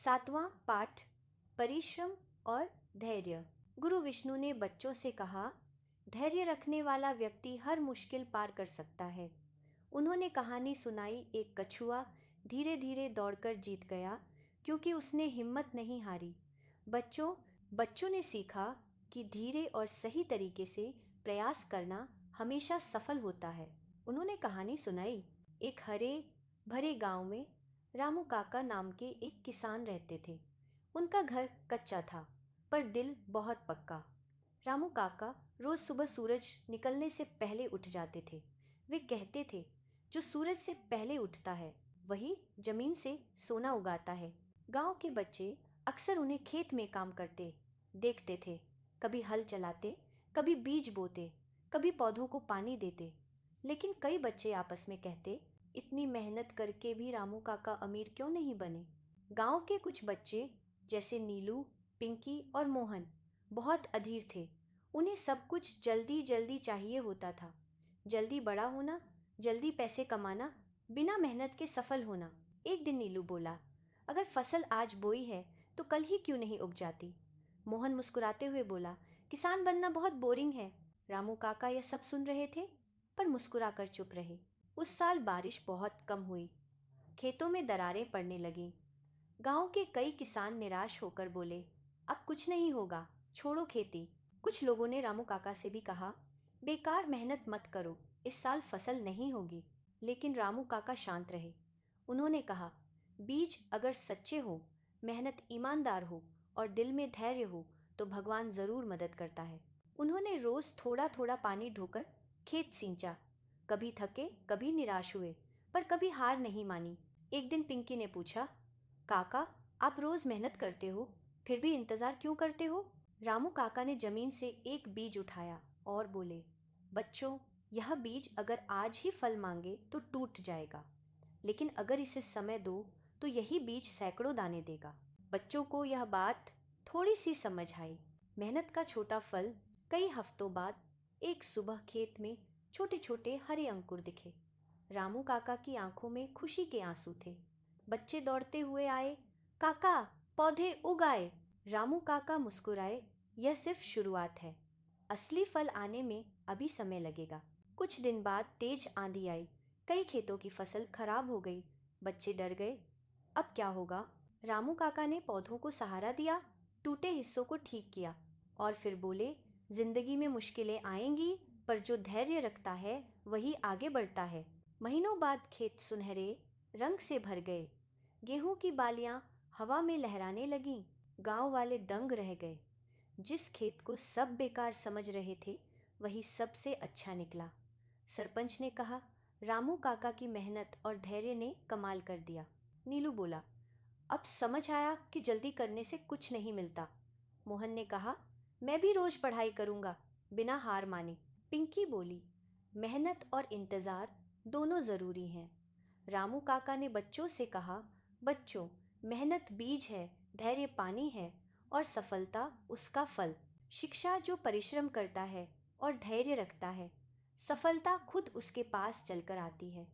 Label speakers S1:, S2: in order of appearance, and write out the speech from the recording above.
S1: सातवां पाठ, परिश्रम और धैर्य। गुरु विष्णु ने बच्चों से कहा, धैर्य रखने वाला व्यक्ति हर मुश्किल पार कर सकता है। उन्होंने कहानी सुनाई, एक कछुआ धीरे धीरे दौड़कर जीत गया क्योंकि उसने हिम्मत नहीं हारी। बच्चों ने सीखा कि धीरे और सही तरीके से प्रयास करना हमेशा सफल होता है। उन्होंने कहानी सुनाई, एक हरे भरे गांव में रामू काका नाम के एक किसान रहते थे। उनका घर कच्चा था पर दिल बहुत पक्का। रामू काका रोज सुबह सूरज निकलने से पहले उठ जाते थे। वे कहते थे, जो सूरज से पहले उठता है वही जमीन से सोना उगाता है। गांव के बच्चे अक्सर उन्हें खेत में काम करते देखते थे। कभी हल चलाते, कभी बीज बोते, कभी पौधों को पानी देते। लेकिन कई बच्चे आपस में कहते, इतनी मेहनत करके भी रामू काका अमीर क्यों नहीं बने। गांव के कुछ बच्चे जैसे नीलू, पिंकी और मोहन बहुत अधीर थे। उन्हें सब कुछ जल्दी जल्दी चाहिए होता था। जल्दी बड़ा होना, जल्दी पैसे कमाना, बिना मेहनत के सफल होना। एक दिन नीलू बोला, अगर फसल आज बोई है तो कल ही क्यों नहीं उग जाती। मोहन मुस्कुराते हुए बोला, किसान बनना बहुत बोरिंग है। रामू काका यह सब सुन रहे थे पर मुस्कुराकर चुप रहे। उस साल बारिश बहुत कम हुई, खेतों में दरारें पड़ने लगीं। गांव के कई किसान निराश होकर बोले, अब कुछ नहीं होगा, छोड़ो खेती। कुछ लोगों ने रामू काका से भी कहा, बेकार मेहनत मत करो, इस साल फसल नहीं होगी। लेकिन रामू काका शांत रहे। उन्होंने कहा, बीज अगर सच्चे हो, मेहनत ईमानदार हो और दिल में धैर्य हो तो भगवान जरूर मदद करता है। उन्होंने रोज थोड़ा थोड़ा पानी ढोकर खेत सींचा। कभी थके, कभी निराश हुए, पर कभी हार नहीं मानी। एक दिन पिंकी ने पूछा, काका, आप रोज मेहनत करते हो, फिर भी इंतजार क्यों करते हो। रामू काका ने जमीन से एक बीज उठाया और बोले, बच्चों, यह बीज अगर आज ही फल मांगे तो टूट जाएगा, लेकिन अगर इसे समय दो तो यही बीज सैकड़ों दाने देगा। बच्चों को यह बात थोड़ी सी समझ आई। मेहनत का छोटा फल। कई हफ्तों बाद एक सुबह खेत में छोटे छोटे हरे अंकुर दिखे। रामू काका की आंखों में खुशी के आंसू थे। बच्चे दौड़ते हुए आए, काका, पौधे उग आए। रामू काका मुस्कुराए, यह सिर्फ शुरुआत है, असली फल आने में अभी समय लगेगा। कुछ दिन बाद तेज आंधी आई, कई खेतों की फसल खराब हो गई। बच्चे डर गए, अब क्या होगा। रामू काका ने पौधों को सहारा दिया, टूटे हिस्सों को ठीक किया और फिर बोले, जिंदगी में मुश्किलें आएंगी पर जो धैर्य रखता है वही आगे बढ़ता है। महीनों बाद खेत सुनहरे रंग से भर गए। गेहूं की बालियां हवा में लहराने लगीं। गांव वाले दंग रह गए। जिस खेत को सब बेकार समझ रहे थे वही सबसे अच्छा निकला। सरपंच ने कहा, रामू काका की मेहनत और धैर्य ने कमाल कर दिया। नीलू बोला, अब समझ आया कि जल्दी करने से कुछ नहीं मिलता। मोहन ने कहा, मैं भी रोज पढ़ाई करूंगा, बिना हार माने। पिंकी बोली, मेहनत और इंतजार दोनों जरूरी हैं। रामू काका ने बच्चों से कहा, बच्चों, मेहनत बीज है, धैर्य पानी है और सफलता उसका फल। शिक्षा जो परिश्रम करता है और धैर्य रखता है, सफलता खुद उसके पास चलकर आती है।